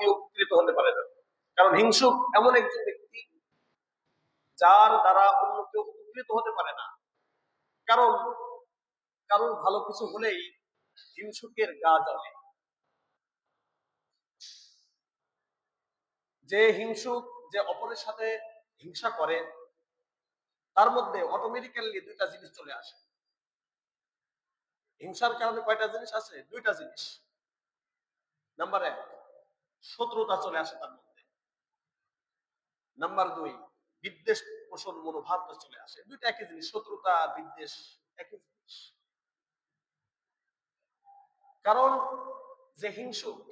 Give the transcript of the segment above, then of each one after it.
দিয়ে উপকৃত হতে পারে না। কারণ হিংসুক এমন একজন ব্যক্তি যার দ্বারা অন্য কেউ উপকৃত হতে পারে না। কারণ কারণ ভালো কিছু হলেই হিংসুকের গা জ্বলে। যে হিংসুক, যে অপরের সাথে হিংসা করে, তার মধ্যে অটোমেটিক্যালি দুইটা জিনিস চলে আসে। হিংসার কারণে কয়টা জিনিস আছে? দুইটা জিনিস। নাম্বার 1, শত্রুতা চলে আসে তার মধ্যে। নাম্বার 2, বিদ্বেষ পোষণ মনোভাবটা চলে আসে। দুইটা একই জিনিস, শত্রুতা বিদ্বেষ একই জিনিস। কারণ যে হিংসুক,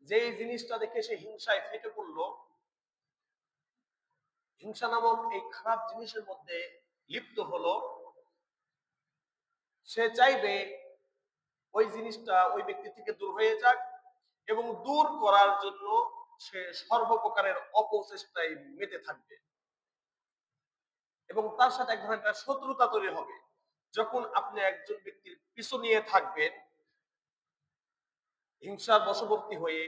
যে জিনিসটা দেখে সে হিংসায় ফেটে পড়লো, হিংসা নামক এই খারাপ জিনিসের মধ্যে লিপ্ত হলো, সে চাইবে ওই জিনিসটা ওই ব্যক্তি থেকে দূর হয়ে যাক, এবং দূর করার জন্য সে সর্বপ্রকারের অপচেষ্টায় মেতে থাকবে, এবং তার সাথে এক ধরনের একটা শত্রুতা তৈরি হবে। যখন আপনি একজন ব্যক্তির পিছু নিয়ে থাকবেন হিংসার বশবর্তী হয়ে,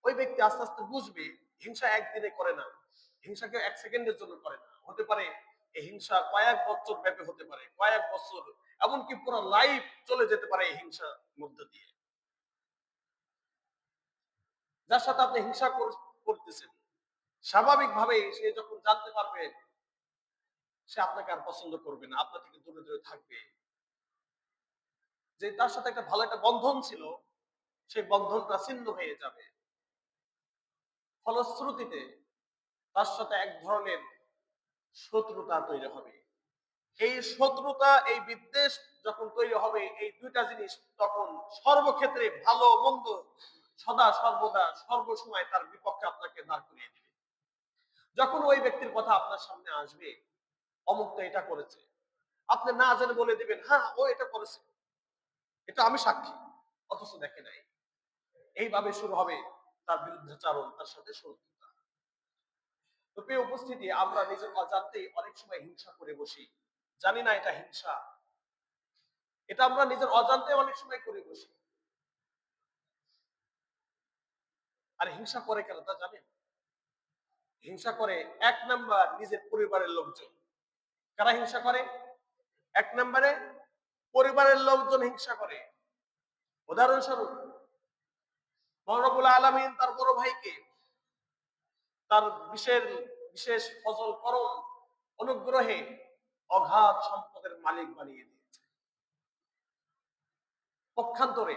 ওই ব্যক্তি আস্তে আস্তে বুঝবে হিংসা একদিনে করে না, হিংসা কেউ 1 সেকেন্ডের জন্য করে না। হতে পারে এই হিংসা কয়েক বছর ব্যাপী হতে পারে, কয়েক বছর, এমনকি পুরো লাইফ চলে যেতে পারে এই হিংসার মধ্য দিয়ে। যার সাথে আপনি হিংসা করতেছেন, স্বাভাবিকভাবেই সে যখন জানতে পারবে, সে আপনাকে আর পছন্দ করবে না, আপনার থেকে দূরে দূরে থাকবে। যে তার সাথে একটা ভালো একটা বন্ধন ছিল, সেই বন্ধনটা ছিন্ন হয়ে যাবে। ফলশ্রুতিতে তার সাথে এক ধরনের শত্রুতা তৈরি হবে। এই শত্রুতা, এই বিদ্বেষ যখন তৈরি হবে, এই দুইটা জিনিস তখন সর্বক্ষেত্রে ভালো মন্দ সদা সর্বদা সর্বসময় তার বিপক্ষে আপনাকে দাঁড় করিয়ে দিবে। যখন ওই ব্যক্তির কথা আপনার সামনে আসবে, অমুক তো এটা করেছে, আপনি না জেনে বলে দিবেন, হ্যাঁ ও এটা করেছে, এটা আমি সাক্ষী, অথচ দেখে নাই। এইভাবে শুরু হবে তার বিরুদ্ধাচারণ, তার সাথে শত্রুতা। তো প্রিয় উপস্থিতি, আমরা নিজের অজান্তেই অনেক সময় হিংসা করে বসি, জানি না এটা হিংসা। এটা আমরা নিজের অজান্তে অনেক সময় করে বসি। আর হিংসা করে কেন তা জানেন? হিংসা করে 1 নাম্বার নিজের পরিবারের লোকজন। কারা হিংসা করে? 1 নম্বরে পরিবারের লোকজন হিংসা করে। উদাহরণস্বরূপ, মহান রব্বুল আলামিন তার বড় ভাইকে তার বিশেষ ফজল করম অনুগ্রহে অগাধ সম্পদের মালিক বানিয়ে দিয়েছে। পক্ষান্তরে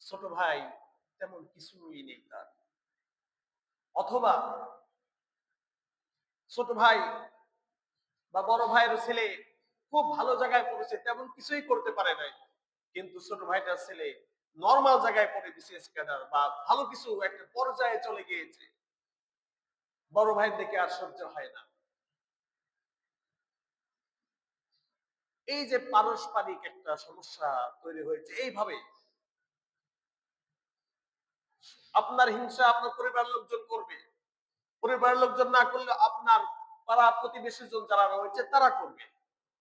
ছোট ভাই তেমন কিছুই নেই তার, অথবা ছোট ভাই বা বড় ভাইয়ের ছেলে খুব ভালো জায়গায় পড়েছে, তেমন কিছুই করতে পারে নাই, কিন্তু ছোট ভাইটার ছেলে নরমাল জায়গায় পড়ে বিসিএস ক্যাডার বা ভালো কিছু একটা পর্যায়ে চলে গিয়েছে, বড় ভাইয়ের দিকে আর সহ্য হয় না। এই যে পারস্পরিক একটা সমস্যা তৈরি হয়েছে, এইভাবে আপনার হিংসা আপনার পরিবারের লোকজন করবে, পরিবারের লোকজন না করলে আপনার পাড়া প্রতিবেশী জন যারা রয়েছে তারা করবে।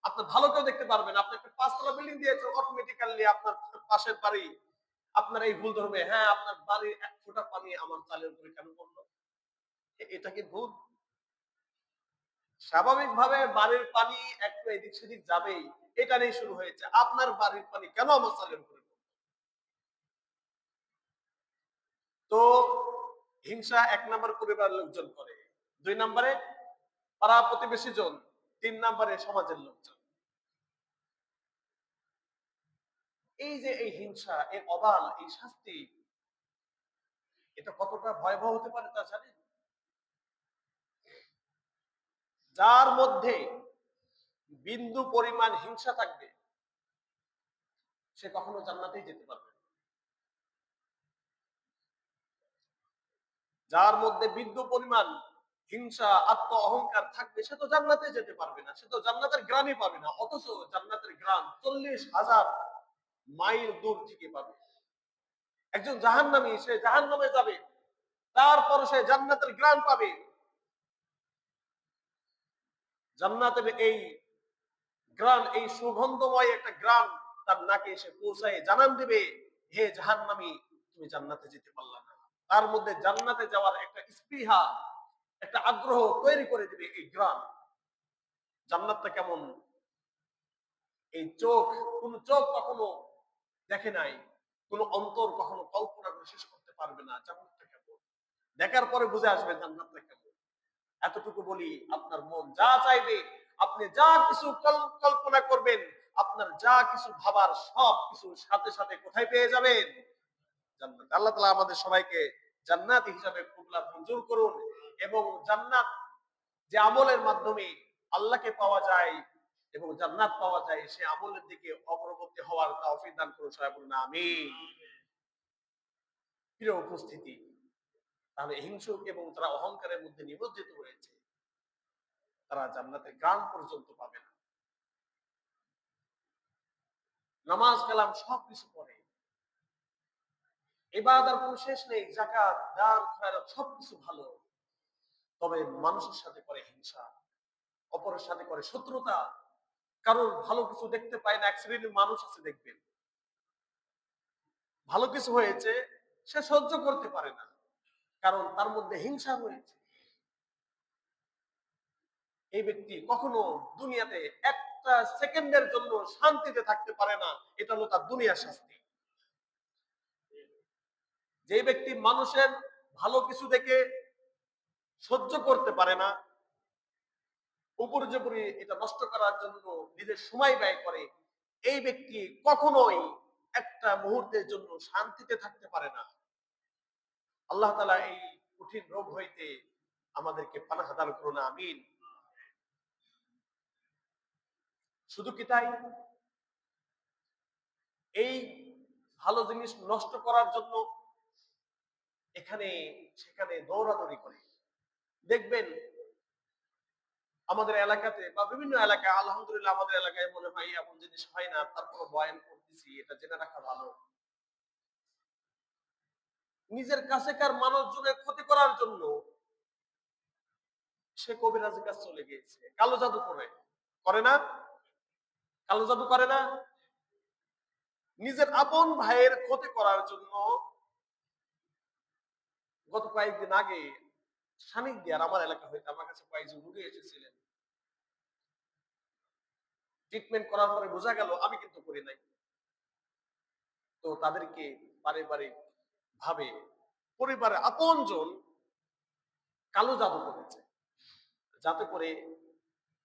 আপনার ভালো কেউ দেখতে পারবেন, আপনি একটা 5 তলা বিল্ডিং দিয়েছেন, অটোমেটিক্যালি আপনার পাশের বাড়ি আপনার এই ভুল ধরবে, হ্যাঁ আপনার বাড়ির 1 ফোঁটা পানি আমার চালের উপরে কেন পড়লো, এটা কি ভুল? স্বাভাবিকভাবে বাড়ির পানি একটু এদিক সেদিক যাবেই, এটা নিয়ে শুরু হয়েছে, আপনার বাড়ির পানি কেন আমার চালের উপরে পড়লো? তো হিংসা 1 নম্বর পরিবারের লোকজন করে, 2 নম্বরে পাড়া প্রতিবেশী জন, 3 নম্বরে সমাজের লোকজন। এই যে এই হিংসা, এই অবাল, এই শাস্তি, এটা কতটা ভয়াবহ হতে পারে তা জানেন? যার মধ্যে বিন্দু পরিমাণ হিংসা থাকবে, সে কখনো জান্নাতেই যেতে পারবে না। যার মধ্যে বিন্দু পরিমাণ হিংসা, আত্ম অহংকার থাকবে, সে তো জান্নাতে যেতে পারবে না, সে তো জান্নাতের গ্রামই পাবে না, অথচ জান্নাতের গ্রাম 40,000 মাইল দূর থেকে পাবে। একজন জাহান্নামী, সে জাহান্নামে যাবে, তারপর সে জান্নাতের গ্রাম পাবে। জান্নাতের এই গ্রাম, এই সুগন্ধময় একটা গ্রাম তার নাকে এসে পৌঁছায়, জানান দিবে, হে জাহান্নামী, তুমি জান্নাতে যেতে পারলা না। তার মধ্যে জান্নাতে যাওয়ার একটা স্পৃহা, একটা আগ্রহ তৈরি করে দিবে এই গ্রাম। জান্নাতটা কেমন, এই চোখ, কোন চোখ কখনো দেখে নাই, কোন অন্তর কখনো কল্পনা করে শেষ করতে পারবে না জান্নাতটা কেমন। দেখার পরে বুঝে আসবে জান্নাতটা কেমন। এতটুকু বলি, আপনার মন যা চাইবে, আপনি যা কিছু কল্পনা করবেন, আপনার যা কিছু ভাবার সব কিছু সাথে সাথে কোথায় পেয়ে যাবেন? জান্নাত। আল্লাহ তাআলা আমাদের সবাইকে জান্নাতি হিসাবে কবুল আর মঞ্জুর করুন, এবং জান্নাত যে আমলের মাধ্যমে আল্লাহকে পাওয়া যায় এবং জান্নাত পাওয়া যায়, সে আমলের দিকে অগ্রগতি হওয়ার তৌফিক দান করুন। সবাই বলুন আমিন। প্রিয় উপস্থিতি, তাহলে হিংসুক এবং তারা অহংকারের মধ্যে নিমজ্জিত হয়েছে, তারা জান্নাতের গ্রাম পর্যন্ত পাবে না। নামাজ কালাম সবকিছু করে, ইবাদতের কোনো শেষ নেই, যাকাত দান খয়রাত সবকিছু ভালো, তবে মানুষের সাথে করে হিংসা, অপরের সাথে করে শত্রুতা। কারণ ভালো কিছু দেখতে পায় না, এক শ্রেণীর মানুষ আছে দেখবেন, ভালো কিছু হয়েছে সে সহ্য করতে পারে না, কারণ তার মধ্যে হিংসা রয়েছে। এই ব্যক্তি কখনো দুনিয়াতে একটা সেকেন্ডের জন্য শান্তিতে থাকতে পারে না, এটা হলো তার দুনিয়ার শাস্তি। যে ব্যক্তি মানুষের ভালো কিছু দেখে সহ্য করতে পারে না, উপর্যুপরি এটা নষ্ট করার জন্য নিজের সময় ব্যয় করে, এই ব্যক্তি কখনোই একটা মুহূর্তের জন্য শান্তিতে থাকতে পারে না। আল্লাহ তাআলা এই কঠিন রোগ হইতে আমাদেরকে পানাহ দান করুন, আমিন। শুধু কি তাই, এই ভালো জিনিস নষ্ট করার জন্য এখানে সেখানে দৌড়াদৌড়ি করে। দেখবেন আমাদের এলাকাতে বা বিভিন্ন এলাকায়, আলহামদুলিল্লাহ আমাদের এলাকায় মনে হয় এমন জিনিস হয় না, তারপর বয়ান করতেছি, এটা জেনে রাখা ভালো। নিজের কাছেকার মানুষজনের ক্ষতি করার জন্য সে কবিরাজের কাছে চলে গিয়েছে, কালো জাদু করে, করে না? কালো জাদু করে না? নিজের আপন ভাইয়ের ক্ষতি করার জন্য গত কয়েকদিন আগে সানিক দিয়ার আমার এলাকা হইতে আমার কাছে কয়েকজন রুগী এসেছিলেন। ট্রিটমেন্ট করার পরে বোঝা গেল আমি কিন্তু করি নাই। তো তাদেরকে পারিবারিক ভাবে পরিবারের আপনজন কালো জাদু করেছে, যাতে করে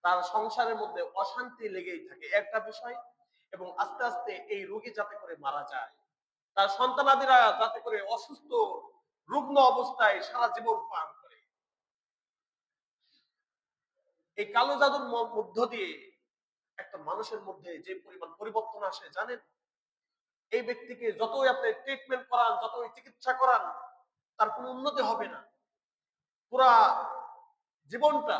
তার সংসারের মধ্যে অশান্তি লেগেই থাকে একটা বিষয়, এবং আস্তে আস্তে এই রোগী যাতে করে মারা যায়, তার সন্তানাদিরা যাতে করে অসুস্থ রুগ্ন অবস্থায় সারা জীবন পার করে। এই কালো জাদুর মধ্য দিয়ে একটা মানুষের মধ্যে যে পরিমাণ পরিবর্তন আসে জানেন? এই ব্যক্তিকে যতই আপনি ট্রিটমেন্ট করান, যতই চিকিৎসা করান, তার কোনো উন্নতি হবে না। পুরা জীবনটা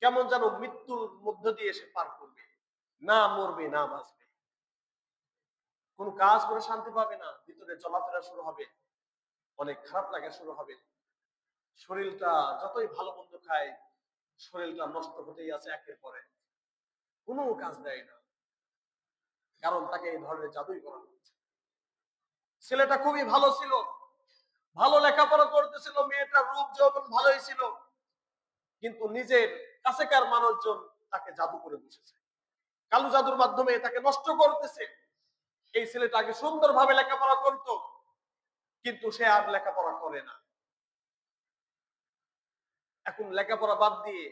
কেমন যেন মৃত্যুর মধ্য দিয়ে সে পার করবে, না মরবে না বাঁচবে, কোন কাজ করে শান্তি পাবে না, ভিতরে চলাফেরা শুরু হবে, অনেক খারাপ লাগা শুরু হবে। শরীরটা যতই ভালো মন্দ খায়, শরীরটা নষ্ট হতেই আছে একের পরে, কোনো কাজ দেয় না, কারণ তাকে এই ধরনের জাদুই করা হচ্ছে। ছেলেটা খুবই ভালো ছিল, ভালো লেখাপড়া করতেছিল, মেয়েটার রূপ যৌবন ভালোই ছিল, কিন্তু নিজের কাছেকার মানুষজন তাকে জাদু করে বসেছে, কালো জাদুর মাধ্যমে তাকে নষ্ট করতেছে। এই ছেলেটা আগে সুন্দরভাবে লেখাপড়া করত, কিন্তু সে আর লেখাপড়া করে না। এখন লেখাপড়া বাদ দিয়ে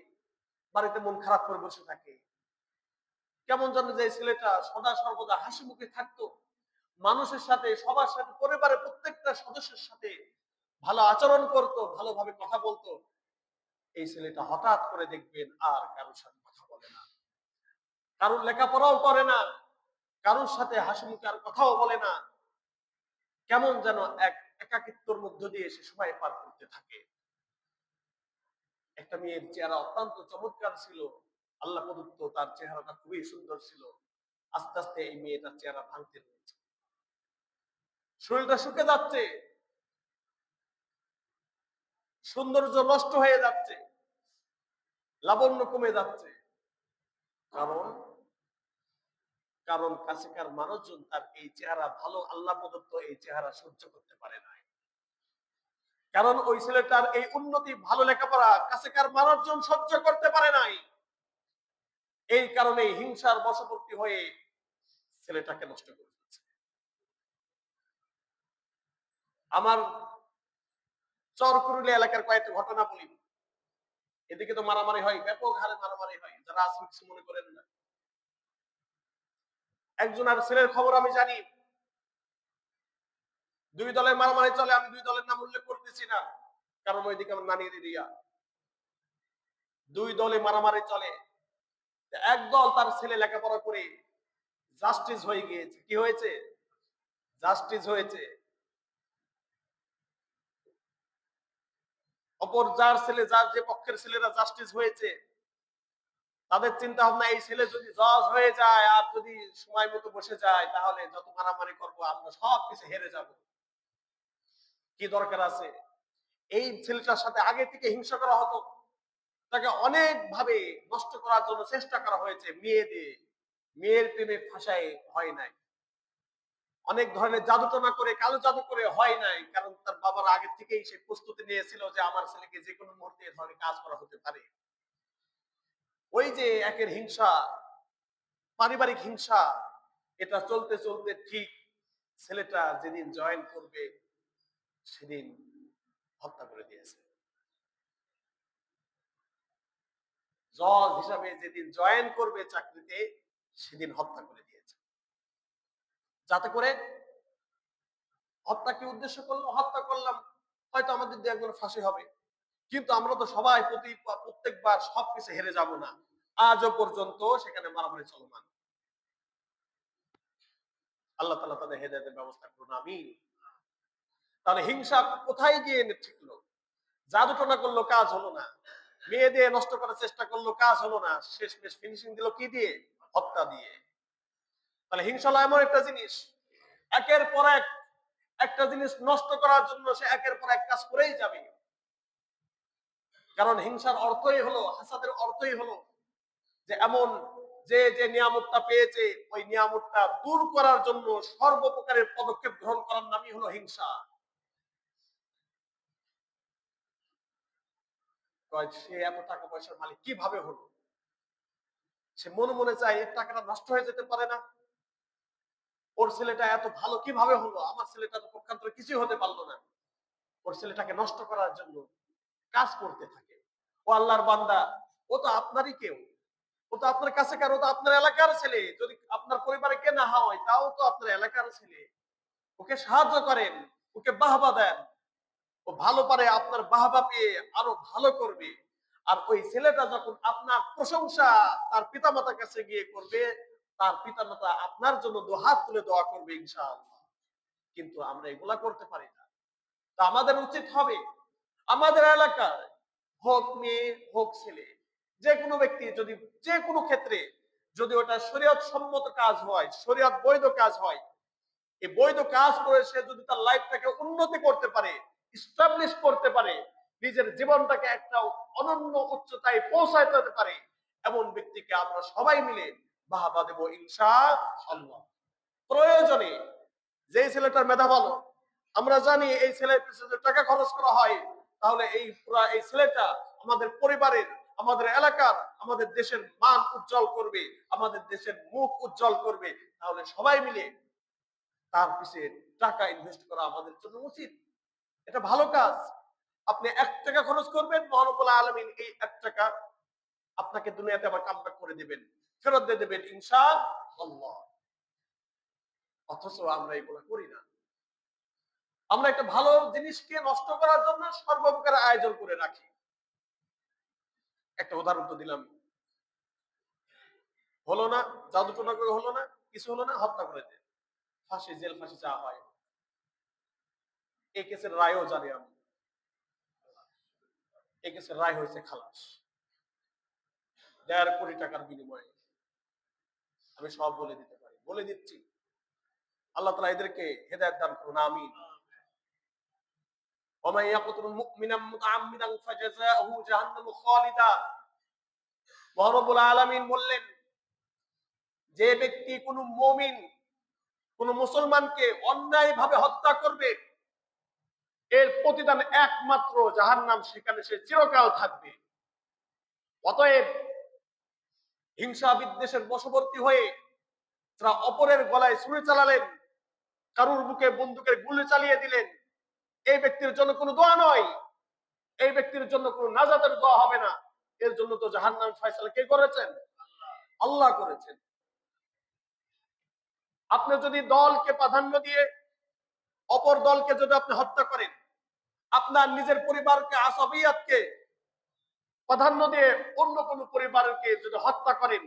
বাড়িতে মন খারাপ করে বসে থাকে। কেমন যেন যে ছেলেটা সদা সর্বদা হাসি মুখে থাকতো, মানুষের সাথে, সবার সাথে, পরিবারের প্রত্যেকটা সদস্যের সাথে ভালো আচরণ করত, ভালোভাবে কথা বলতো, এই ছেলেটা হঠাৎ করে দেখবেন আর কারোর সাথে কথা বলে না, কারোর লেখাপড়াও করে না, কারোর সাথে হাসি মুখে আর কথাও বলে না, কেমন যেন এক একাকিত্বর মধ্য দিয়ে সে সময় পার করতে থাকে। একটা মেয়ের চেহারা অত্যন্ত চমৎকার ছিল, আল্লাহ প্রদত্ত তার চেহারাটা খুবই সুন্দর ছিল। আস্তে আস্তে এই মেয়েটার চেহারা ভাঙতে রয়েছে, শরীরটা শুকে যাচ্ছে, সৌন্দর্য নষ্ট হয়ে যাচ্ছে, লাবণ্য কমে যাচ্ছে। কারণ কারণ কাছেকার মানুষজন তার এই চেহারা ভালো আল্লাহ প্রদত্ত এই চেহারা সহ্য করতে পারে না। কারণ ওই ছেলেটার এই উন্নতি ভালো লেখাপড়া কাছেকার মানুষজন সহ্য করতে পারে নাই। এই কারণে হিংসার বশবর্তী হয়ে ছেলেটাকে নষ্ট করে দিচ্ছে। আমার চরকুরুলি এলাকার কয়েকটা ঘটনা বলি। এদিকে তো মারামারি হয়, ব্যাপক হারে মারামারি হয়, যারা আসলে কিছু মনে করেন না। একজন আর ছেলের খবর আমি জানি, দুই দলের মারামারি চলে। আমি দুই দলের নাম উল্লেখ করতেছি না, কারণ ওইদিকে আমার নানি দিদিয়া। দুই দলে মারামারি চলে। একদল তার ছেলে লেখাপড়া করে জাস্টিস হয়ে গিয়েছে। কি হয়েছে? জাস্টিস হয়েছে। অপর যার ছেলে, যার যে পক্ষের ছেলেরা জাস্টিস হয়েছে, তাদের চিন্তা ভাবনা এই ছেলে যদি জজ হয়ে যায় আর যদি সময় মতো বসে যায়, তাহলে যত মারামারি করবো আমরা সব কিছু হেরে যাব। কি দরকার আছে? এই ছেলেটার সাথে আগে থেকে হিংসা করা হতো, তাকে অনেক ভাবে নষ্ট করার জন্য চেষ্টা করা হয়েছে, মেয়ে দিয়ে। মেয়ের প্রেমে ফাঁসায় হয় নাই, অনেক ধরনের জাদুটনা করে, কালো জাদু করে হয় নাই। কারণ তার বাবার আগে থেকেই সে প্রস্তুতি নিয়েছিল যে আমার ছেলেকে যে কোনো মুহূর্তে এ ধরনের কাজ করা হতে পারে। ওই যে একের হিংসা, পারিবারিক হিংসা, এটা চলতে চলতে ঠিক ছেলেটা যেদিন জয়েন করবে সেদিন হত্যা করে দিয়েছে। জজ হিসাবে যেদিন জয়েন করবে চাকরিতে সেদিন হত্যা করে দিয়েছে। যাতে করে, হত্যা কি উদ্দেশ্য করলো? হত্যা করলাম, হয়তো আমাদের দু একজন ফাঁসি হবে, কিন্তু আমরা তো সবাই প্রত্যেকবার সবকিছু হেরে যাব না। আজও পর্যন্ত সেখানে মারামারি চলমান। আল্লাহ তাআলা তাদের হেদায়েতের ব্যবস্থা করুন, আমিন। তাহলে হিংসা কোথায় গিয়ে এনে ঠিকলো? জাদুটনা করলো, কাজ হলো না। মেয়ে দিয়ে নষ্ট করার চেষ্টা করলো, কাজ হলো না। শেষমেশ ফিনিশিং দিল কি দিয়ে? হত্যা দিয়ে। তাহলে হিংসা হলো এমন একটা জিনিস, একের পর এক একটা জিনিস নষ্ট করার জন্য সে একের পর এক কাজ করেই যাবে। কারণ হিংসার অর্থই হলো, হাসাদের অর্থই হলো যে এমন, যে যে নিয়ামতটা পেয়েছে ওই নিয়ামতটা দূর করার জন্য সর্বপ্রকারের পদক্ষেপ গ্রহণ করার নামই হলো হিংসা। সে এত টাকা পয়সার মালিক কিভাবে হলো? সে মনে মনে চায় এর টাকাটা নষ্ট হয়ে যেতে পারে না? ওর ছেলেটা এত ভালো কিভাবে হলো? আমার ছেলেটা তো পক্ষান্তরে কিছুই হতে পারলো না। ওর ছেলেটাকে নষ্ট করার জন্য কাজ করতে থাকে। ও আল্লাহর বান্দা, ও তো আপনারই কেউ, ও তো আপনার কাছে, কারো তো আপনার এলাকার ছেলে। যদি আপনার পরিবারে কে না হয়, তাও তো আপনার এলাকার ছেলে। ওকে সাহায্য করেন, ওকে বাহবা দেন। ও ভালো পারে, আপনার বাহবা পেয়ে আরো ভালো করবে। আর ওই ছেলেটা যখন আপনার প্রশংসা তার পিতামাতার কাছে গিয়ে করবে, তার পিতামাতা আপনার জন্য দুহাত তুলে দোয়া করবে ইনশাআল্লাহ। কিন্তু আমরা এগুলা করতে পারি না। তা আমাদের উচিত হবে, আমাদের এলাকার হোক মেয়ে হোক ছেলে, যে কোনো ব্যক্তি যদি যে কোনো ক্ষেত্রে যদি ওটা শরীয়ত সম্মত কাজ হয়, শরীয়ত বৈধ কাজ হয়, এই বৈধ কাজ করে সে যদি তার লাইফটাকে উন্নতি করতে পারে, ইস্টাবলিশ করতে পারে, নিজের জীবনটাকে একটা অনন্য উচ্চতায় পৌঁছাতে পারে, এমন ব্যক্তিকে আমরা সবাই মিলে বাহবা দেব ইনশাআল্লাহ। প্রয়োজনে যে ছেলেটার মেধা ভালো, আমরা জানি এই ছেলের পিছনে টাকা খরচ করা হয়, তাহলে এই ছেলেটা আমাদের পরিবারের, আমাদের এলাকার, আমাদের দেশের মান উজ্জ্বল করবে, আমাদের দেশের মুখ উজ্জ্বল করবে। তাহলে সবাই মিলে তার পিছনে টাকা ইনভেস্ট করা আমাদের জন্য উচিত। এটা ভালো কাজ। আপনি 1 টাকা খরচ করবেন, মহান রব্বুল আলামিন এই 1 টাকা আপনাকে দুনিয়াতে আবার কামব্যাক করে দিবেন, ফেরত দিয়ে দেবেন ইনশাআল্লাহ। অথচ আমরা এগুলো করি না। আমরা একটা ভালো জিনিসকে নষ্ট করার জন্য সর্বপ্রকার আয়োজন করে রাখি। একটা উদাহরণ তো দিলাম, হলো না, জাদু টোনা করে হলো না, কিছু হলো না, হত্যা করে দেয়, ফাঁসি, জেল ফাঁসি যা হয়। এই কেসের রায়ও জানি আমি, এই কেসের রায় হয়েছে খালাস, 1.5 কোটি টাকার বিনিময়ে। আমি সব বলে দিতে পারি, বলে দিচ্ছি। আল্লাহ তাআলা এদেরকে হেদায়েত দান করুন, আমিন। ওয়া ইয়াকতুলুল মুমিনা মুতাআম্মিদান ফাজাযাউহু জাহান্নামু খালিদা। মহান রব্বুল আলামিন বললেন, যে ব্যক্তি কোনো মুমিন কোন মুসলমানকে অন্যায়ভাবে হত্যা করবে, এর প্রতিদান একমাত্র জাহান্নাম, সেখানে সে চিরকাল থাকবে। অতএব হিংসা বিদ্বেষের বশবর্তী হয়ে যারা অপরের গলায় ছুরি চালালেন, কারুর বুকে বন্দুকের গুলি চালিয়ে দিলেন, এই ব্যক্তির জন্য কোনো দোয়া নয়, এই ব্যক্তির জন্য কোনো নাজাতের দোয়া হবে না। এর জন্য তো জাহান্নাম ফয়সালা কে করেছেন? আল্লাহ করেছেন। আপনি যদি দলকে প্রাধান্য দিয়ে অপর দলকে যদি আপনি হত্যা করেন, আপনার নিজের পরিবারকে, আসাবিয়াতকে প্রাধান্য দিয়ে অন্য কোন পরিবারকে যদি হত্যা করেন,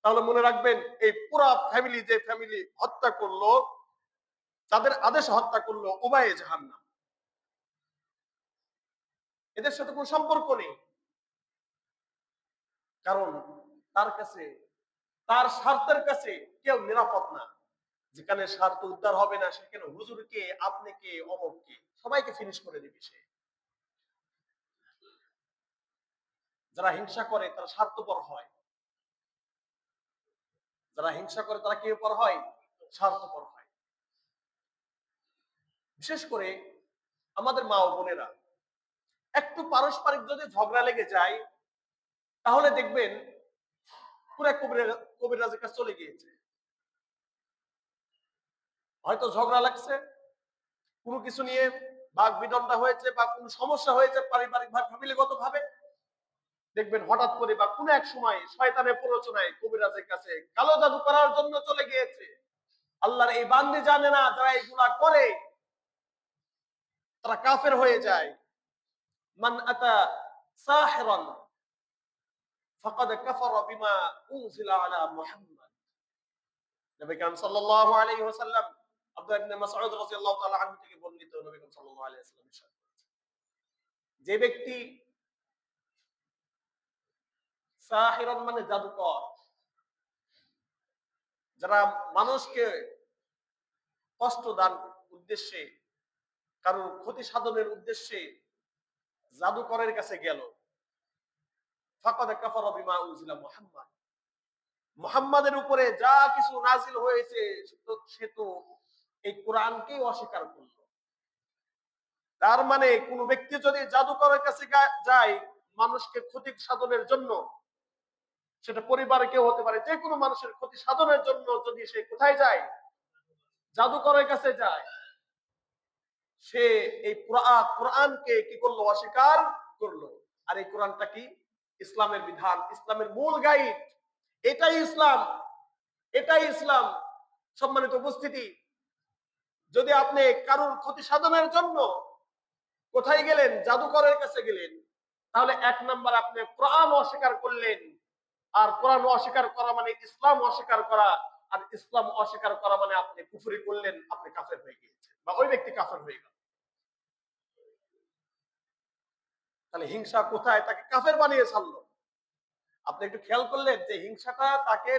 তাহলে মনে রাখবেন এই পুরা ফ্যামিলি, যে ফ্যামিলি হত্যা করলো, যাদের আদেশে হত্যা করলো, উভয়ে জাহান্নাম। এদের সাথে কোনো সম্পর্ক নেই। কারণ তার কাছে, তার স্বার্থের কাছে কেউ নিরাপদ না। যেখানে স্বার্থ উদ্ধার হবে না, সেখানে হুজুর কে, আপনি কে, অমক কে, সবাইকে ফিনিশ করে দিবে সে। যারা হিংসা করে তারা স্বার্থপর হয়, যারা হিংসা করে তারা কি পর হয়? স্বার্থপর হয়। বিশেষ করে আমাদের মা ও বোনেরা একটু পারস্পরিক যদি ঝগড়া লেগে যায়, তাহলে দেখবেন পুরো কবিরাজের কাছে চলে গিয়েছে। হয়তো ঝগড়া লাগছে, কোনো কিছু নিয়ে বাক বিতণ্ডা হয়েছে, বা কোনো সমস্যা হয়েছে পারিবারিক ভাবে, ফ্যামিলিগত ভাবে, দেখবেন হঠাৎ করে বা কোনো এক সময় শয়তানের প্ররোচনায় কবিরাজের কাছে কালো জাদু করার জন্য চলে গিয়েছে। আল্লাহর এই বান্দি জানে না, যারা এগুলা করে তারা কাফের হয়ে যায়। মান আতা সাহিরান ফাকাদ কাফারা বিমা উনজিলা আলা মুহাম্মদ। নবী কারীম সাল্লাল্লাহু আলাইহি ওয়াসাল্লাম আব্দুল্লাহ ইবনে মাসউদ রাদিয়াল্লাহু তাআলা আনহু থেকে বর্ণিত, নবী কারীম সাল্লাল্লাহু আলাইহি ওয়াসাল্লাম ইরশাদ করেছেন, যে ব্যক্তি সাহিরান মানে জাদুকর, যারা মানুষকে কষ্ট দান উদ্দেশ্যে, কারোর ক্ষতি সাধনের উদ্দেশ্যে জাদুকরের কাছে গেল, ফাকাদ কাফারা বিমা উনজিলা মুহাম্মদ, মুহাম্মাদের উপরে যা কিছু নাজিল হয়েছে সে তো এই কোরআনকেই অস্বীকার করলো। তার মানে কোন ব্যক্তি যদি জাদুকরের কাছে যায় মানুষকে ক্ষতি সাধনের জন্য, সেটা পরিবারে কেউ হতে পারে, যে কোনো মানুষের ক্ষতি সাধনের জন্য যদি সে কোথায় যায়? জাদুকরের কাছে যায়। সে এই কোরআনকে কি করলো? অস্বীকার করলো। আর এই কোরআনটা কি? ইসলামের বিধান, ইসলামের মূল গাইড। এটাই ইসলাম, এটাই ইসলাম। সম্মানিত উপস্থিতি, যদি আপনি কারোর ক্ষতি সাধনের জন্য কোথায় গেলেন? জাদুকরের কাছে গেলেন, তাহলে এক নাম্বার আপনি কোরআন অস্বীকার করলেন। আর কোরআন অস্বীকার করা মানে ইসলাম অস্বীকার করা, আর ইসলাম অস্বীকার করা মানে আপনি কুফরি করলেন, আপনি কাফের হয়ে গিয়েছেন, বা ওই ব্যক্তি কাফের হয়ে গেল। তাহলে হিংসা কোথায় তাকে কাফের বানিয়ে ছাড়লো? আপনি একটু খেয়াল করলেন যে হিংসাটা তাকে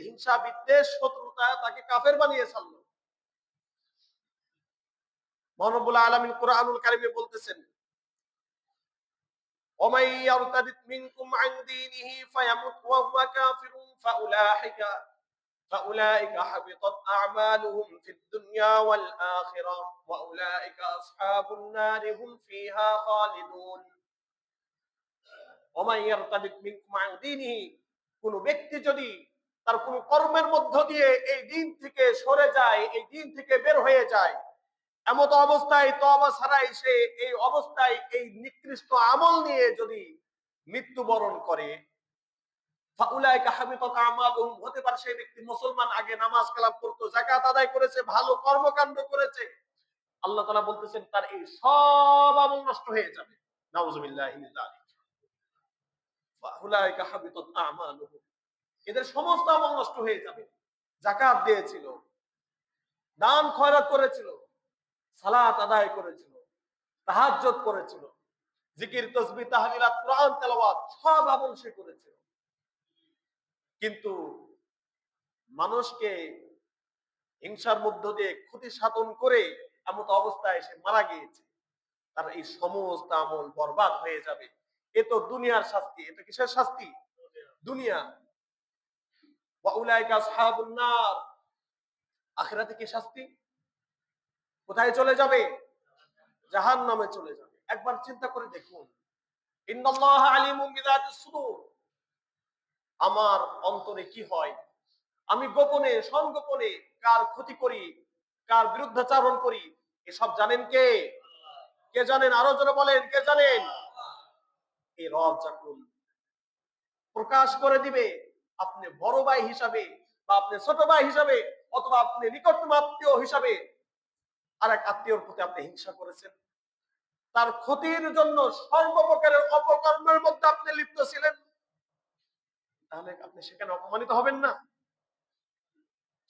হিংসা বিদ্বেষ শত্রুতা তাকে কাফের বানিয়ে ছাড়লো। মহান রব্বুল আলামিন কোরআনুল কারীমে বলতেছেন, ومن يرتد منكم عن دينه فيمت وهو كافر فأولئك حبطت أعمالهم في الدنيا والآخرة وأولئك أصحاب النار هم فيها خالدون। ومن يرتد منكم عن دينه, কোন ব্যক্তি যদি তার কোন কর্মের মধ্য দিয়ে এই দিন থেকে সরে যায়, এই দিন থেকে বের হয়ে যায়, এমত অবস্থায় তওবা ছাড়াই সে এই অবস্থায় এই নিকৃষ্ট আমল নিয়ে যদি মৃত্যুবরণ করে, ফাউলাইকা হাবিতাত আমালুহুম, হতে পারে সেই ব্যক্তি মুসলমান, আগে নামাজ কালাম পড়তো, যাকাত আদায় করেছে, ভালো কর্মকাণ্ড করেছে, আল্লাহ তাআলা বলতেছেন তার এই সব আমল নষ্ট হয়ে যাবে। নাউযুবিল্লাহি মিন যালিক। ফাউলাইকা হাবিতাত আমালুহুম, এদের সমস্ত আমল নষ্ট হয়ে যাবে। যাকাত দিয়েছিল, দান খয়রাত করেছিল, সালাত আদায় করেছিল, তাহাজ্জুদ করেছিল, জিকির তাসবিহ তাহলিলাত কোরআন তেলাওয়াত সব আমল সে করেছিল, কিন্তু মানুষকে হিংসার মধ্য দিয়ে ক্ষতি সাধন করে এমত অবস্থায় সে মারা গিয়েছে, তার এই সমস্ত আমল বরবাদ হয়ে যাবে। এ তো দুনিয়ার শাস্তি। এটা কিসের শাস্তি? দুনিয়া। ওয়া উলাইকা আসহাবুন নার, আখিরাতে কি শাস্তি? কোথায় চলে যাবে? জাহান্নামে চলে যাবে। একবার চিন্তা করে দেখুন, ইন্নাল্লাহা আলিমুম বিযাতিস সুদূর, আমার অন্তরে কি হয়, আমি গোপনে সংগোপনে কার ক্ষতি করি, কার বিরুদ্ধাচারণ করি, এসব জানেন কে? কে জানেন? আরো জোরে বলেন, কে জানেন? এই রব যখন প্রকাশ করে দিবে, আপনি বড় ভাই হিসাবে বা আপনি ছোট ভাই হিসাবে অথবা আপনি নিকটতম আত্মীয় হিসাবে আর এক আত্মীয়র প্রতি আপনি হিংসা করেছেন, তার ক্ষতির জন্য সর্বপ্রকারের অপকর্মের মধ্যে আপনি লিপ্ত ছিলেন, তাহলে আপনি সেখানে অপমানিত হবেন না?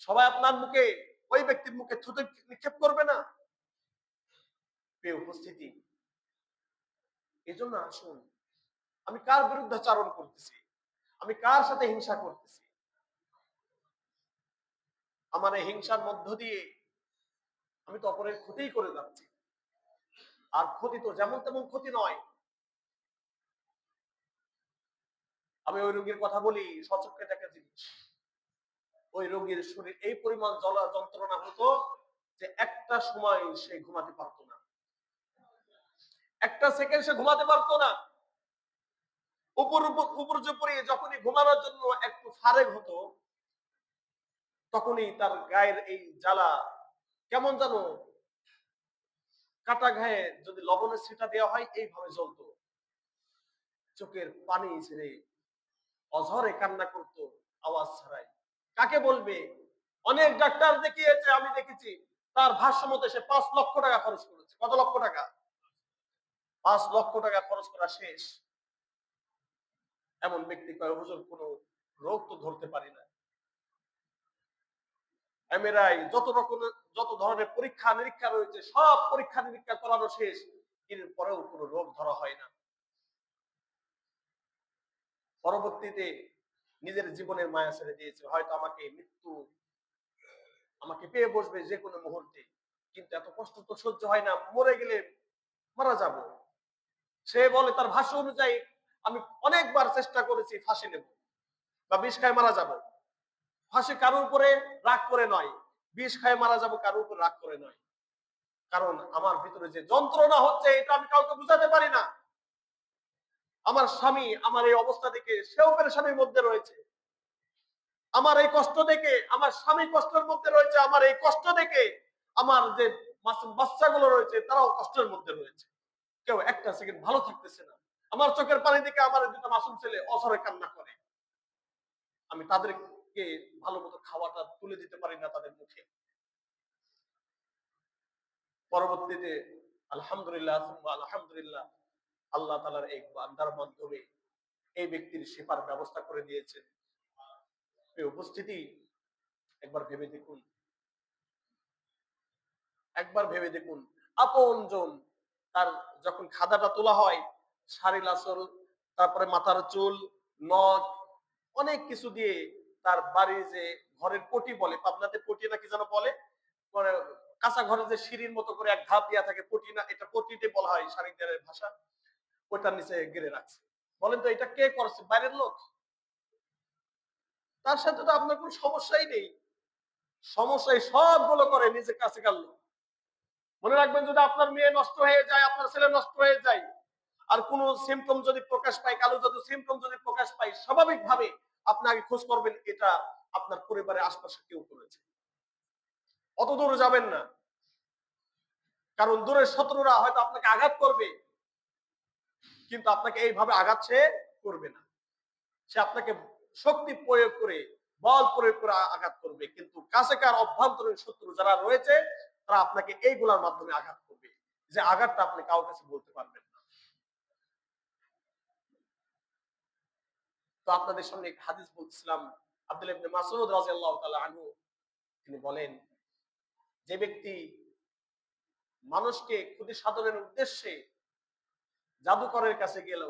সবাই আপনার মুখে, ওই ব্যক্তির মুখে থুতু নিক্ষেপ করবে না? প্রিয় উপস্থিতি, এই জন্য আসুন, আমি কার বিরুদ্ধাচারণ করতেছি, আমি কার সাথে হিংসা করতেছি, আমার এই হিংসার মধ্য দিয়ে আমি তো অপরের ক্ষতিই করে যাচ্ছি। আর ক্ষতি তো যেমন তেমন ক্ষতি নয়। আমি ওই রোগীর কথা বলি, সচক্ষে দেখা জিনিস, ওই রোগীর শরীর এই পরিমাণ জ্বালা যন্ত্রণা হতো যে একটা সময় সে ঘুমাতে পারতো না, একটা সেকেন্ড সে ঘুমাতে পারতো না। উপর উপর উপর উপরে যখনই ঘুমানোর জন্য একটু ফারেক হতো, তখনই তার গায়ের এই জ্বালা কেমন যেন কাটা গায়ে যদি লবণের ছিটা দেওয়া হয় এইভাবে জ্বলতো, চোখের পানি ছেড়ে অঝরে কান্না করতো আওয়াজ ছাড়াই। কাকে বলবে? অনেক ডাক্তার দেখিয়েছে, আমি দেখেছি, তার ভাষ্য মতে সে 5 লক্ষ টাকা খরচ করেছে। কত লক্ষ টাকা? 5 লক্ষ টাকা খরচ করা শেষ। এমন ব্যক্তি কয়, হুজুর কোন রোগ তো ধরতে পারি না, এমআরআই যত রকমের যত ধরনের পরীক্ষা নিরীক্ষা রয়েছে সব পরীক্ষা নিরীক্ষা করানো শেষ, এরপরেও কোনো রোগ ধরা হয় না। পরবর্তীতে নিজের জীবনের মায়া ছেড়ে দিয়েছে, হয়তো আমাকে মৃত্যু আমাকে পেয়ে বসবে যে কোনো মুহূর্তে, কিন্তু এত কষ্ট তো সহ্য হয় না, মরে গেলে মারা যাব। সে বলে তার ভাষ্য অনুযায়ী, আমি অনেকবার চেষ্টা করেছি ফাঁসি নেব বা বিষ খায় মারা যাব। ফাঁসি কারোর উপরে রাগ করে নয়, বিষ খায় মারা যাব কারোর উপর রাগ করে নয়, কারণ আমার ভিতরে যে যন্ত্রণা হচ্ছে এটা আমি কাউকে বুঝাতে পারি না। আমার স্বামী আমার এই অবস্থা দেখে সেও পেরেশানির মধ্যে রয়েছে, আমার এই কষ্ট দেখে আমার স্বামী কষ্টের মধ্যে রয়েছে, আমার এই কষ্ট দেখে আমার যে মাসুম বাচ্চাগুলো রয়েছে তারাও কষ্টের মধ্যে রয়েছে, কেউ একটা সেকেন্ড ভালো থাকতেছে না। আমার চোখের পানি দেখে আমার দুটো মাসুম ছেলে অঝরে কান্না করে, আমি তাদেরকে ভালো মতো খাওয়াটা তুলে দিতে পারি না তাদের মুখে। পরবর্তীতে আলহামদুলিল্লাহ আলহামদুলিল্লাহ, আল্লাহ তাআলার এই বান্দার মাধ্যমে এই ব্যক্তির সেবার ব্যবস্থা করে দিয়েছে। এই উপস্থিতি, একবার ভেবে দেখুন, একবার ভেবে দেখুন, আপনজন তার যখন খাদাটা তোলা হয়, শাড়ি লাচল, তারপরে মাথার চুল, নখ, অনেক কিছু দিয়ে তার বাড়ির যে ঘরের পটি বলে, পাবনাতে পটি নাকি যেন বলে, পরে কাঁচা ঘরে যে সিঁড়ির মতো করে এক ধাপ দিয়া থাকে, পটি না, এটা পটিতে বলা হয় শাড়িদারের ভাষা, ওটার নিচে গেড়ে রাখছে। বলেন তো এটা কে করছে? বাইরের লোক? তার সাথে তো আপনার কোনো সমস্যাই নেই, সমস্যায় সবগুলো করে নিজে কাছে কাল লোক। মনে রাখবেন, যদি আপনার মেয়ে নষ্ট হয়ে যায়, আপনার ছেলে নষ্ট হয়ে যায়, আর কোন সিমটম যদি প্রকাশ পায়, কালো জাদু সিমটম যদি প্রকাশ পায়, স্বাভাবিকভাবে আপনি আগে খোঁজ করবেন এটা আপনার পরিবারের আশপাশে কেউ করেছে। অত দূরে যাবেন না, কারণ দূরের শত্রুরা হয়তো আপনাকে আঘাত করবে, কিন্তু আপনাকে এইভাবে আঘাত সে করবে না। সে আপনাকে শক্তি প্রয়োগ করে, বল প্রয়োগ করে আঘাত করবে, কিন্তু কাছেকার অভ্যন্তরীণ শত্রু যারা রয়েছে তারা আপনাকে এইগুলার মাধ্যমে আঘাত করবে, যে আঘাতটা আপনি কারোর কাছে বলতে পারবেন না। তো আপনাদের সামনে এক হাদিস বলছিলাম, আব্দুল্লাহ ইবনে মাসউদ রাদিয়াল্লাহু তাআলা আনহু, তিনি বলেন, যে ব্যক্তি মানুষকে ক্ষতি সাধনের উদ্দেশ্যে জাদুকরের কাছে গেল,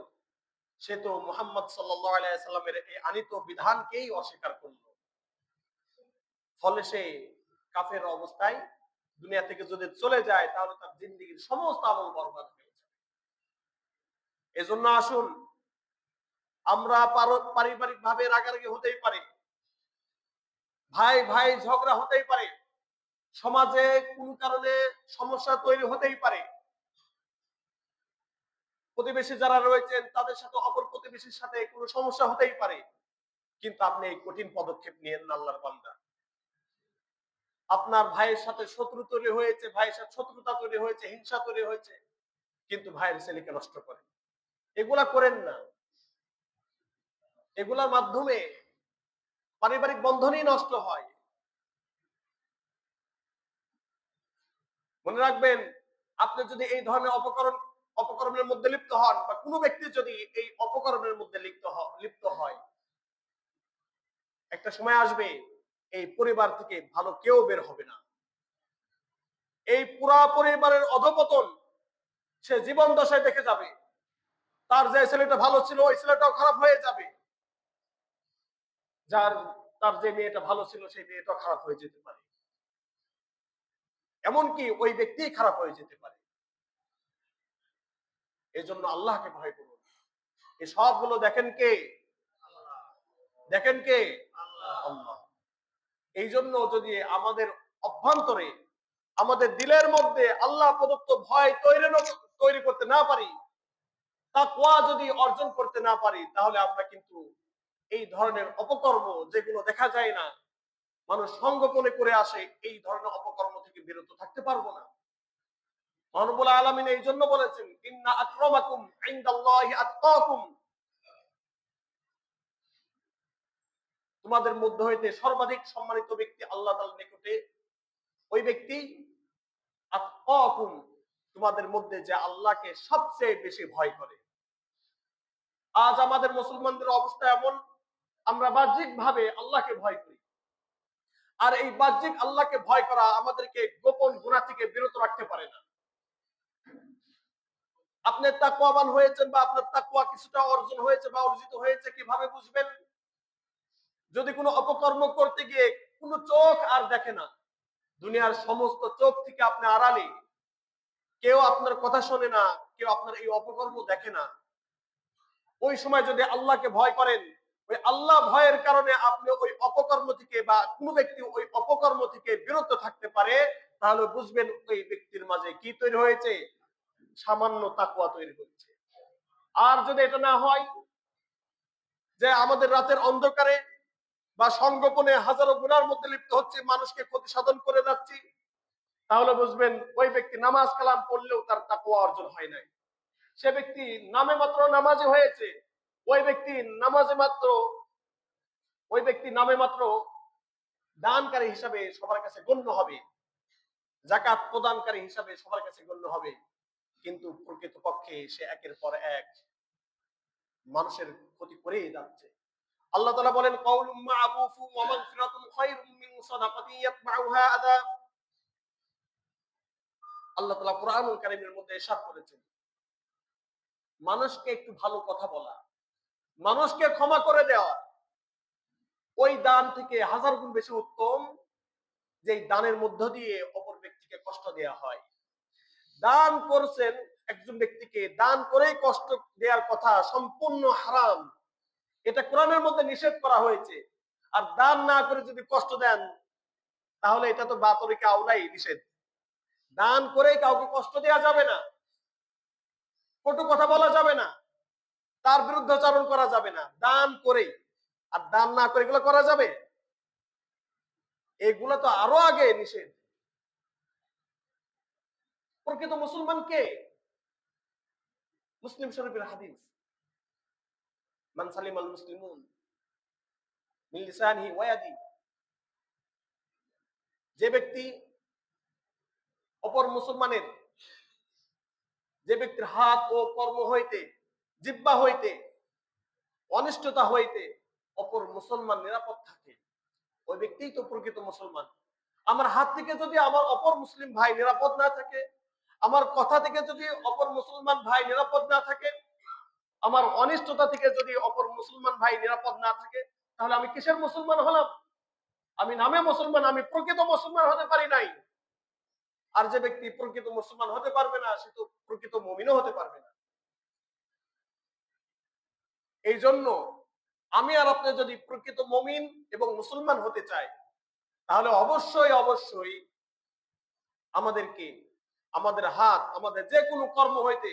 সে তো মুহাম্মদ সাল্লাল্লাহু আলাইহি সাল্লামের এই আনিত বিধানকেই অস্বীকার করলো। ফলে সে কাফের অবস্থায় দুনিয়া থেকে যদি চলে যায়, তাহলে তার জিন্দেগীর সমস্ত আমল বরবাদ হয়ে যাবে। এজন্য আসুন, আমরা পারিবারিক ভাবে রাগারাগি হতেই পারে, ভাই ভাই ঝগড়া হতেই পারে, সমাজে কোন কারণে সমস্যা তৈরি হতেই পারে, প্রতিবেশী যারা রয়েছেন তাদের সাথে অপর প্রতিবেশীর সাথে কোনো সমস্যা হতেই পারে, কিন্তু আপনি এই কঠিন পদক্ষেপ নিয়েন না আল্লাহর বান্দা। আপনার ভাইয়ের সাথে শত্রু তৈরি হয়েছে, ভাইয়ের সাথে শত্রুতা তৈরি হয়েছে, হিংসা তৈরি হয়েছে, কিন্তু ভাইয়ের ছেলেকে নষ্ট করেন, এগুলা করেন না। এগুলার মাধ্যমে পারিবারিক বন্ধনই নষ্ট হয়। মনে রাখবেন, আপনি যদি এই ধরনের অপকর্মের মধ্যে লিপ্ত হন, বা কোনো ব্যক্তি যদি এই অপকর্মের মধ্যে লিপ্ত হয়, একটা সময় আসবে এই পরিবার থেকে ভালো কেউ বের হবে না। এই পুরা পরিবারের অধপতন সে জীবন দশায় দেখে যাবে। তার যে ছেলেটা ভালো ছিল ওই ছেলেটাও খারাপ হয়ে যাবে, যার তার যে মেয়েটা ভালো ছিল সেই মেয়েটা খারাপ হয়ে যেতে পারে, এমনকি ওই ব্যক্তি খারাপ হয়ে যেতে পারে। এই জন্য আল্লাহকে ভয় করুন। এই সবগুলো দেখেন কে? দেখেন কে? আল্লাহ। এই জন্য যদি আমাদের অভ্যন্তরে, আমাদের দিলের মধ্যে আল্লাহ প্রদত্ত ভয় তৈরি করতে না পারি, তাকওয়া যদি অর্জন করতে না পারি, তাহলে আমরা কিন্তু এই ধরনের অপকর্ম, যেগুলো দেখা যায় না, মানুষ সঙ্গোপনে করে আসে, এই ধরনের অপকর্ম থেকে বিরত থাকতে পারবো না। রব্বুল আলামিন এই জন্য বলেছেন, ইন্না আকরামাকুম ইনদাল্লাহি আতকাকুম, তোমাদের মধ্য হইতে সর্বাধিক সম্মানিত ব্যক্তি আল্লাহ তাআলার নিকটে ওই ব্যক্তি আতকাকুম, তোমাদের মধ্যে যে আল্লাহকে সবচেয়ে বেশি ভয় করে। আজ আমাদের মুসলমানদের অবস্থা এমন, আমরা বাহ্যিক ভাবে আল্লাহকে ভয় করি, আর এই বাহ্যিক আল্লাহকে ভয় করা আমাদেরকে গোপন গুনাহ থেকে বিরত রাখতে পারে না। আপনি তাকওয়াবান হয়েছেন, বা আপনার তাকওয়া কিছুটা অর্জন হয়েছে বা অর্জিত হয়েছে, কিভাবে বুঝবেন? যদি কোনো অপকর্ম করতে গিয়ে কোনো চোখ আর দেখে না, দুনিয়ার সমস্ত চোখ থেকে আপনি আড়ালে, কেউ আপনার কথা শোনে না, কেউ আপনার এই অপকর্ম দেখে না, ওই সময় যদি আল্লাহকে ভয় করেন, ওই আল্লাহ ভয়ের কারণে আপনি ওই অপকর্ম থেকে, বা কোনো ব্যক্তি ওই অপকর্ম থেকে বিরত থাকতে পারে, তাহলে বুঝবেন ওই ব্যক্তির মাঝে কি তৈরি হয়েছে? সামান্য তাকওয়া তৈরি হয়েছে। আর যদি এটা না হয়, যে আমাদের রাতের অন্ধকারে বা সংগোপনে হাজারো গুনার মধ্যে লিপ্ত হচ্ছে, মানুষকে ক্ষতি সাধন করে যাচ্ছি, তাহলে বুঝবেন ওই ব্যক্তি নামাজ কালাম পড়লেও তার তাকওয়া অর্জন হয় নাই। সে ব্যক্তি নামে মাত্র নামাজি হয়েছে, ওই ব্যক্তি নামাজে মাত্র ওই ব্যক্তি নামে মাত্র দানকারী হিসাবে সবার কাছে গণ্য হবে, যাকাত প্রদানকারী হিসাবে সবার কাছে গণ্য হবে, কিন্তু প্রকৃতপক্ষে সে একের পর এক মানুষের ক্ষতি করেই যাচ্ছে। আল্লাহ তাআলা বলেন, কাউলুম মা'রুফু ওয়া মাগফিরাতুন খায়রুম মিন সাদাকাতিন ইয়াতবাউহা আযা। আল্লাহ তাআলা কোরআনুল কারীমের মধ্যে ইরশাদ করেছেন, মানুষকে একটু ভালো কথা বলা, মানুষকে ক্ষমা করে দেওয়া, ওই দান থেকে হাজার গুণ বেশি উত্তম, যেই দানের মধ্য দিয়ে অপর ব্যক্তিকে কষ্ট দেওয়া হয়। দান করছেন একজন ব্যক্তিকে, দান করেই কষ্ট দেওয়ার কথা সম্পূর্ণ হারাম, এটা কোরআনের মধ্যে নিষেধ করা হয়েছে। আর দান না করে যদি কষ্ট দেন, তাহলে এটা তো বাতরিকা আউলাই নিষেধ। দান করে কাউকে কষ্ট দেওয়া যাবে না, কটু কথা বলা যাবে না, তার বিরুদ্ধাচরণ করা যাবে না, দান করে। আর দান না করে এগুলো করা যাবে? এগুলো তো আরো আগে নিষেধ। প্রকৃত মুসলমান কে? মুসলিম শরীফের হাদিস, মান সালিমাল মুসলিমুন মিন লিসানিহি ওয়া ইয়াদিহি, যে ব্যক্তি অপর মুসলমানের, যে ব্যক্তির হাত ও কর্ম হইতে, জিহ্বা হইতে, অনিষ্টতা হইতে অপর মুসলমান নিরাপদ থাকে, ওই ব্যক্তিই তো প্রকৃত মুসলমান। আমার হাত থেকে যদি আমার অপর মুসলিম ভাই নিরাপদ না থাকে, আমার কথা থেকে যদি অপর মুসলমান ভাই নিরাপদ না থাকে, আমার অনিষ্টতা থেকে যদি অপর মুসলমান ভাই নিরাপদ না থাকে, তাহলে আমি কিসের মুসলমান হলাম? আমি নামে মুসলমান, আমি প্রকৃত মুসলমান হতে পারি নাই। আর যে ব্যক্তি প্রকৃত মুসলমান হতে পারবে না, সে তো প্রকৃত মুমিনও হতে পারবে না। এই জন্য আমি আর আপনি যদি প্রকৃত মুমিন এবং মুসলমান হতে চাই, তাহলে অবশ্যই অবশ্যই আমাদেরকে আমাদের হাত, আমাদের যে কোনো কর্ম হইতে,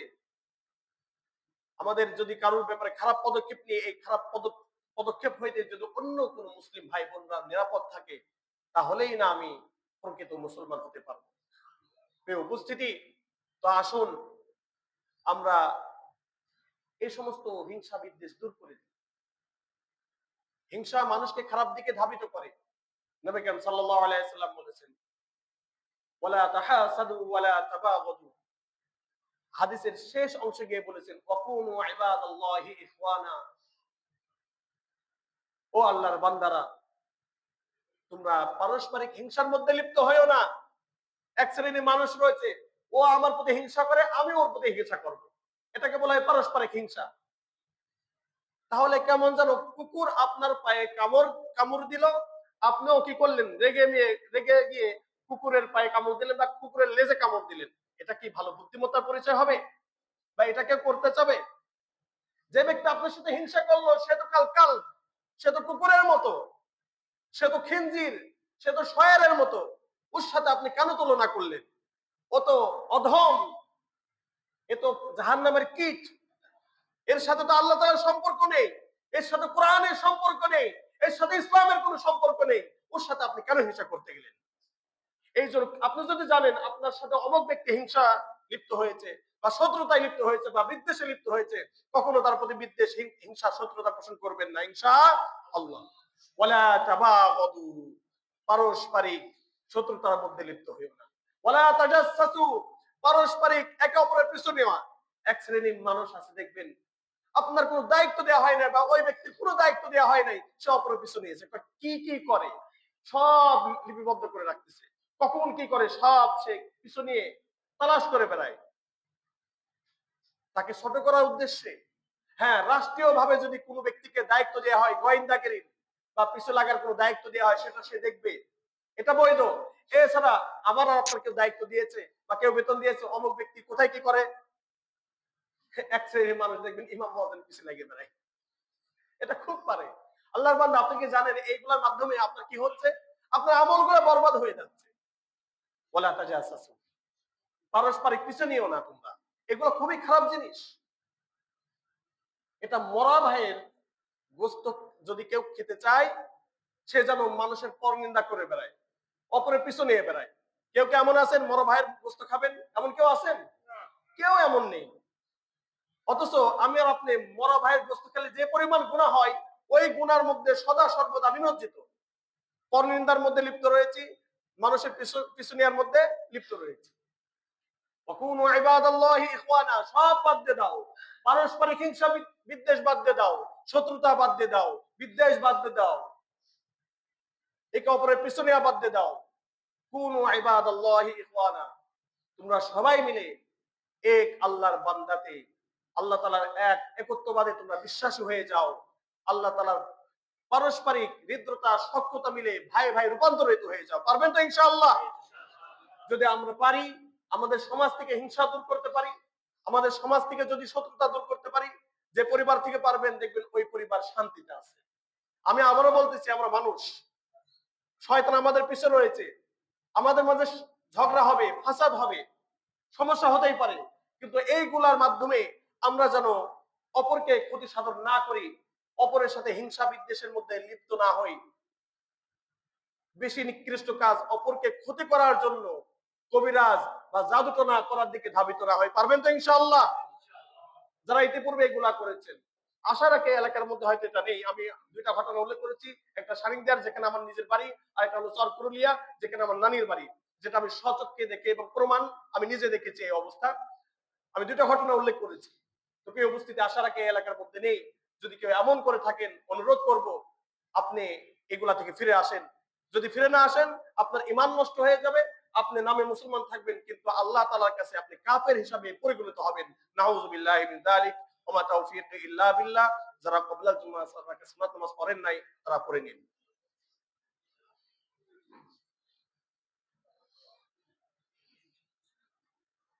আমাদের যদি কারোর ব্যাপারে খারাপ পদক্ষেপ নিয়ে এই খারাপ পদক্ষেপ হইতে যদি অন্য কোনো মুসলিম ভাই বোনরা নিরাপদ থাকে, তাহলেই না আমি প্রকৃত মুসলমান হতে পারবো। প্রিয় উপস্থিতি, তো আসুন আমরা এই সমস্ত হিংসা বিদ্বেষ দূর করে দিই। হিংসা মানুষকে খারাপ দিকে ধাবিত করে। নবী করিম সাল্লাল্লাহু আলাইহি ওয়াসাল্লাম বলেছেন, ওয়ালা তাহাসাদু ওয়ালা তাবাগাদু। হাদিসের শেষ অংশে গিয়ে বলেছেন, ওয়াকুনু ইবাদাল্লাহি ইখওয়ানা। ও আল্লাহর বান্দারা, তোমরা পারস্পরিক হিংসার মধ্যে লিপ্ত হইও না। এক শ্রেণীর মানুষ রয়েছে, ও আমার প্রতি হিংসা করে, আমি ওর প্রতি হিংসা করব, এটাকে বলা হয় পারস্পরিক হিংসা। তাহলে কেমন যেন কুকুর আপনার পায়ে কামড় দিল, আপনিও কি করলেন, রেগে গিয়ে কুকুরের পায়ে কামড় দিলেন বা কুকুরের লেজে কামড় দিলেন। এটা কি ভালো বুদ্ধিমত্তার পরিচয় হবে? বা এটা কেউ করতে চাবে? যে ব্যক্তি আপনার সাথে হিংসা করলো, সে তো কাল, সে তো কুকুরের মতো, সে তো খিনজির, সে তো শয়ারের মতো। ওর সাথে আপনি কেন তুলনা করলেন? ও তো অধম, এ তো জাহান্নামের কীট। এর সাথে তো আল্লাহ তাআলার সম্পর্ক নেই, এর সাথে কোরআনের সম্পর্ক নেই, এর সাথে ইসলামের কোনো সম্পর্ক নেই। ওর সাথে আপনি কেন হিংসা করতে গেলেন? এই জন্য আপনি যদি জানেন আপনার সাথে অমুক ব্যক্তি হিংসা লিপ্ত হয়েছে বা শত্রুতায় লিপ্ত হয়েছে বা বিদ্বেষে লিপ্ত হয়েছে, কখনো তার প্রতি বিদ্বেষ, হিংসা, শত্রুতা পোষণ করবেন না, ইনশাআল্লাহ। ওয়ালা তাবাগাদু, পারস্পরিক শত্রুতার মধ্যে লিপ্ত হইও না। ওয়ালা তাজাসসু, পারস্পরিক একে অপরের পিছু নেওয়া। এক শ্রেণীর মানুষ আছে দেখবেন, আপনার কোনো দায়িত্ব দেওয়া হয় না বা ওই ব্যক্তির কোনো দায়িত্ব দেওয়া হয় নাই, সে অপরের পিছু নিয়েছে, কি কি করে সব লিপিবদ্ধ করে রাখতেছে, কখন কি করে সব সে পিছু নিয়ে তালাশ করে বেড়ায় তাকে ছোট করার উদ্দেশ্যে। হ্যাঁ, রাষ্ট্রীয় ভাবে যদি কোনো ব্যক্তিকে দায়িত্ব দেওয়া হয়, গোয়েন্দাগিরির বা পিছু লাগার কোনো দায়িত্ব দেওয়া হয়, সেটা সে দেখবে, এটা বৈধ। এছাড়া আমার আর আপনার কেউ দায়িত্ব দিয়েছে বা কেউ বেতন দিয়েছে, অমুক ব্যক্তি কোথায় কি করে, এক শ্রেণীর মানুষ দেখবেন ইমাম মহাজেন পিছু লাগিয়ে বেড়ায়, এটা খুব পারে। আল্লাহর বান্দা, আপনি কি জানেন এইগুলোর মাধ্যমে আপনার কি হচ্ছে? আপনার আমলগুলো বরবাদ হয়ে যাচ্ছে। ওয়ালা তাজাসসু, পারস্পরিক পিছু নিও না তোমরা, এগুলো খুবই খারাপ জিনিস। এটা মরা ভাইয়ের গোস্ত যদি কেউ খেতে চায়, সে যেন মানুষের পরনিন্দা করে বেড়ায়, অপরের পিছু নিয়ে বেড়ায়। কেউ কে এমন আছেন মরা ভাইয়ের গোস্ত খাবেন, এমন কেউ আছেন? কেউ এমন নেই। অথচ আমি আর আপনি মরা ভাইয়ের গোস্ত খেলে যে পরিমাণ গুনাহ হয়, ওই গুনার মধ্যে সদা সর্বদা নিমজ্জিত, পরনিন্দার মধ্যে লিপ্ত রয়েছি, মানুষের পিছু নেওয়ার মধ্যে লিপ্ত রয়েছি। ওয়াকুনু ইবাদাল্লাহি ইখওয়ানা, সব বাদ দিয়ে দাও। পারস্পরিক হিংসা বিদ্বেষ বাদ দিয়ে দাও, শত্রুতা বাদ দিয়ে দাও, বিদ্বেষ বাদ দিয়ে দাও, একে অপরের পিছু নেওয়া বাদ দিয়ে দাও। কুনু ইবাদাল্লাহি ইখওয়ানা, তোমরা সবাই মিলে এক আল্লাহর বান্দাতে, আল্লাহ তাআলার একত্ববাদে তোমরা বিশ্বাসী হয়ে যাও। আল্লাহ তাআলার পারস্পরিক হৃদ্রতা, সখ্যতা মিলে ভাই ভাই রূপান্তরিত হয়ে যাও। পারবেন তো ইনশাআল্লাহ? যদি আমরা পারি, আমাদের সমাজ থেকে হিংসা দূর করতে পারি, আমাদের সমাজ থেকে যদি শত্রুতা দূর করতে পারি, যে পরিবার থেকে পারবেন দেখবেন ওই পরিবার শান্তিতে আছে। আমি আবারও বলতেছি, আমরা মানুষ, শয়তান আমাদের পিছে রয়েছে, আমাদের মাঝে ঝগড়া হবে, ফাসাদ হবে, সমস্যা হতেই পারে, কিন্তু এইগুলার মাধ্যমে আমরা যেন অপরকে ক্ষতি সাধন না করি, অপরের সাথে হিংসা বিদ্বেষের মধ্যে লিপ্ত না হই, বেশি নিকৃষ্ট কাজ অপরকে ক্ষতি করার জন্য কবিরাজ বা জাদুটনা করার দিকে ধাবিত না হয়। পারবেন তো ইনশাআল্লাহ? যারা ইতিপূর্বে এগুলা করেছেন, আশা রাখি এলাকার মধ্যে হয়তো এটা নেই। আমি দুইটা ঘটনা উল্লেখ করেছি, একটা সারিংদিয়ার যেখানে আমার নিজের বাড়ি, আর একটা হলো চরপুরুলিয়া যেখানে আমার নানির বাড়ি, যেটা আমি স্বচক্ষে দেখে এবং প্রমাণ আমি নিজে দেখেছি এই অবস্থা। আমি দুইটা ঘটনা উল্লেখ করেছি। তো প্রিয় উপস্থিতি, আশা রাখি এই এলাকার মধ্যে নেই। যদি কেউ এমন করে থাকেন, অনুরোধ করব আপনি এগুলা থেকে ফিরে আসেন। যদি ফিরে না আসেন, আপনার ঈমান নষ্ট হয়ে যাবে, আপনি নামে মুসলমান থাকবেন কিন্তু আল্লাহ তাআলার কাছে আপনি কাফের হিসাবে পরিগণিত হবেন। নাউযুবিল্লাহি মিন যালিক ওয়া মা তাওফীকি ইল্লা বিল্লাহ। যারা ক্বাবলাল জুমআহ সালাত নামাজ পড়েন নাই, তারা পড়ে নিন।